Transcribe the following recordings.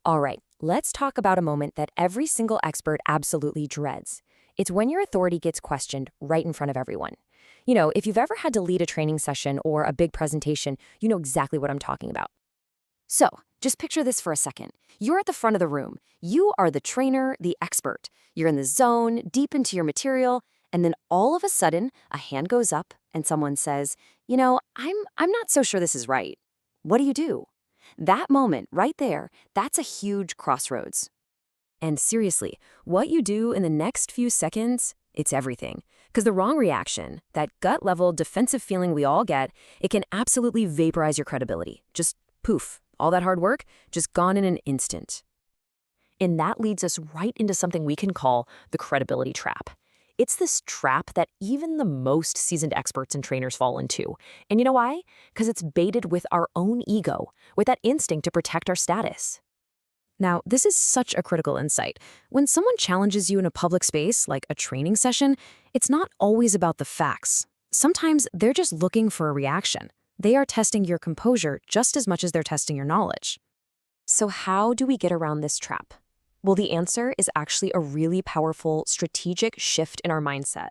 All right, let's talk about a moment that every single expert absolutely dreads. It's when your authority gets questioned right in front of everyone. If you've ever had to lead a training session or a big presentation, you know exactly what I'm talking about. So, just picture this for a second. You're at the front of the room. You are the trainer, the expert. You're in the zone, deep into your material, and then all of a sudden, a hand goes up and someone says, I'm not so sure this is right. What do you do? That moment right there, that's a huge crossroads. And seriously, what you do in the next few seconds, it's everything. Because the wrong reaction, that gut-level defensive feeling we all get, it can absolutely vaporize your credibility. Just poof, all that hard work, just gone in an instant. And that leads us right into something we can call the credibility trap. It's this trap that even the most seasoned experts and trainers fall into. And you know why? Because it's baited with our own ego, with that instinct to protect our status. Now, this is such a critical insight. When someone challenges you in a public space, like a training session, it's not always about the facts. Sometimes they're just looking for a reaction. They are testing your composure just as much as they're testing your knowledge. So how do we get around this trap? Well, the answer is actually a really powerful strategic shift in our mindset.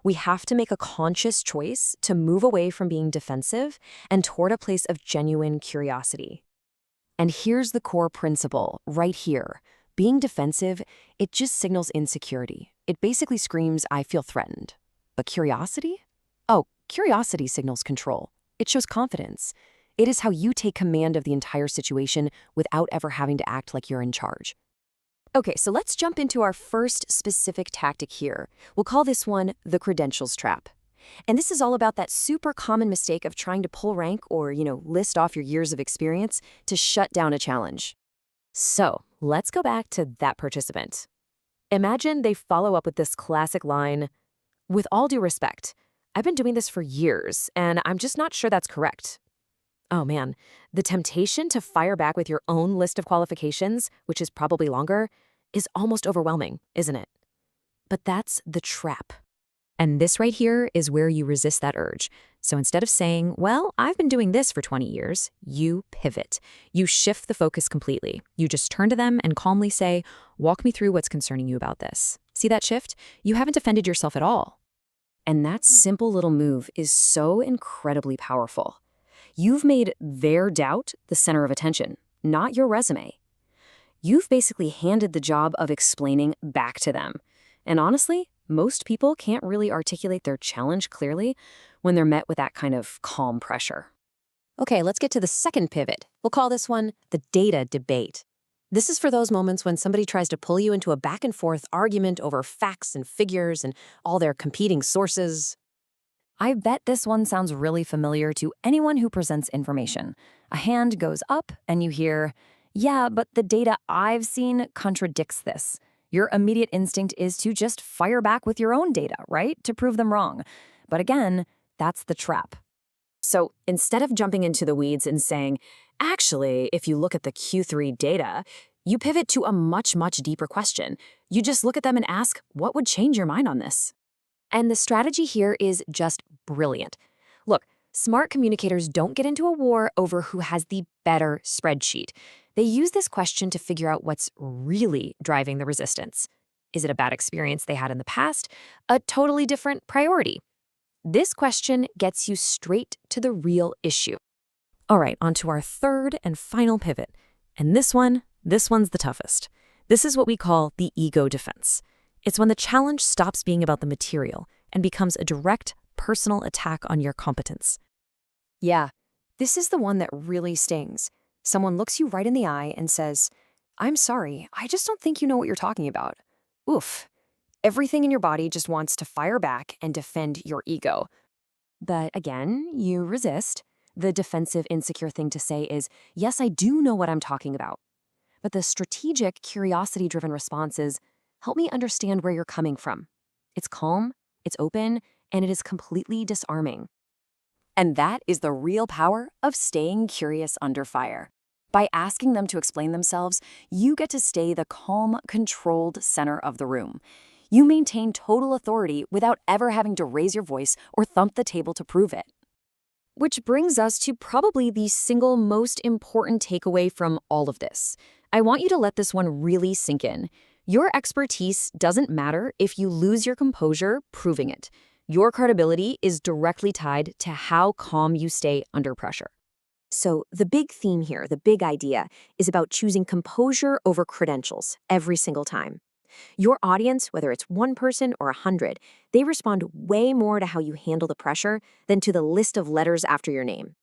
We have to make a conscious choice to move away from being defensive and toward a place of genuine curiosity. And here's the core principle right here. Being defensive, it just signals insecurity. It basically screams, I feel threatened. But curiosity? Oh, curiosity signals control. It shows confidence. It is how you take command of the entire situation without ever having to act like you're in charge. Okay, so let's jump into our first specific tactic here. We'll call this one the credentials trap. And this is all about that super common mistake of trying to pull rank or, list off your years of experience to shut down a challenge. So let's go back to that participant. Imagine they follow up with this classic line, with all due respect, I've been doing this for years, and I'm just not sure that's correct. Oh man, the temptation to fire back with your own list of qualifications, which is probably longer, is almost overwhelming, isn't it? But that's the trap. And this right here is where you resist that urge. So instead of saying, well, I've been doing this for 20 years, you pivot. You shift the focus completely. You just turn to them and calmly say, walk me through what's concerning you about this. See that shift? You haven't defended yourself at all. And that simple little move is so incredibly powerful. You've made their doubt the center of attention, not your resume. You've basically handed the job of explaining back to them. And honestly, most people can't really articulate their challenge clearly when they're met with that kind of calm pressure. Okay, let's get to the second pivot. We'll call this one the data debate. This is for those moments when somebody tries to pull you into a back-and-forth argument over facts and figures and all their competing sources. I bet this one sounds really familiar to anyone who presents information. A hand goes up and you hear, yeah, but the data I've seen contradicts this. Your immediate instinct is to just fire back with your own data, right? To prove them wrong. But again, that's the trap. So instead of jumping into the weeds and saying, actually, if you look at the Q3 data, you pivot to a much, much deeper question. You just look at them and ask, what would change your mind on this? And the strategy here is just brilliant. Look, smart communicators don't get into a war over who has the better spreadsheet. They use this question to figure out what's really driving the resistance. Is it a bad experience they had in the past? A totally different priority? This question gets you straight to the real issue. All right, on to our third and final pivot. And this one's the toughest. This is what we call the ego defense. It's when the challenge stops being about the material and becomes a direct personal attack on your competence. Yeah, this is the one that really stings. Someone looks you right in the eye and says, I'm sorry, I just don't think you know what you're talking about. Oof. Everything in your body just wants to fire back and defend your ego. But again, you resist. The defensive, insecure thing to say is, yes, I do know what I'm talking about. But the strategic, curiosity-driven response is, help me understand where you're coming from. It's calm, it's open, and it is completely disarming. And that is the real power of staying curious under fire. By asking them to explain themselves, you get to stay the calm, controlled center of the room. You maintain total authority without ever having to raise your voice or thump the table to prove it. Which brings us to probably the single most important takeaway from all of this. I want you to let this one really sink in. Your expertise doesn't matter if you lose your composure proving it. Your credibility is directly tied to how calm you stay under pressure. So, the big theme here, the big idea, is about choosing composure over credentials every single time. Your audience, whether it's one person or 100, they respond way more to how you handle the pressure than to the list of letters after your name.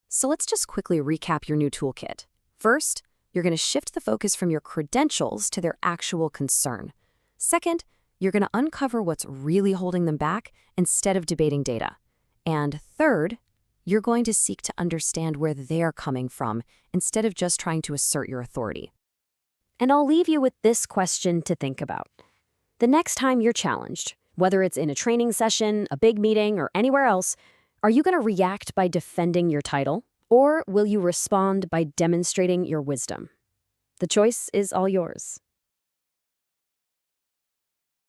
So let's just quickly recap your new toolkit. First, you're going to shift the focus from your credentials to their actual concern. Second, you're going to uncover what's really holding them back instead of debating data. And third, you're going to seek to understand where they're coming from instead of just trying to assert your authority. And I'll leave you with this question to think about. The next time you're challenged, whether it's in a training session, a big meeting, or anywhere else, are you going to react by defending your title, or will you respond by demonstrating your wisdom? The choice is all yours.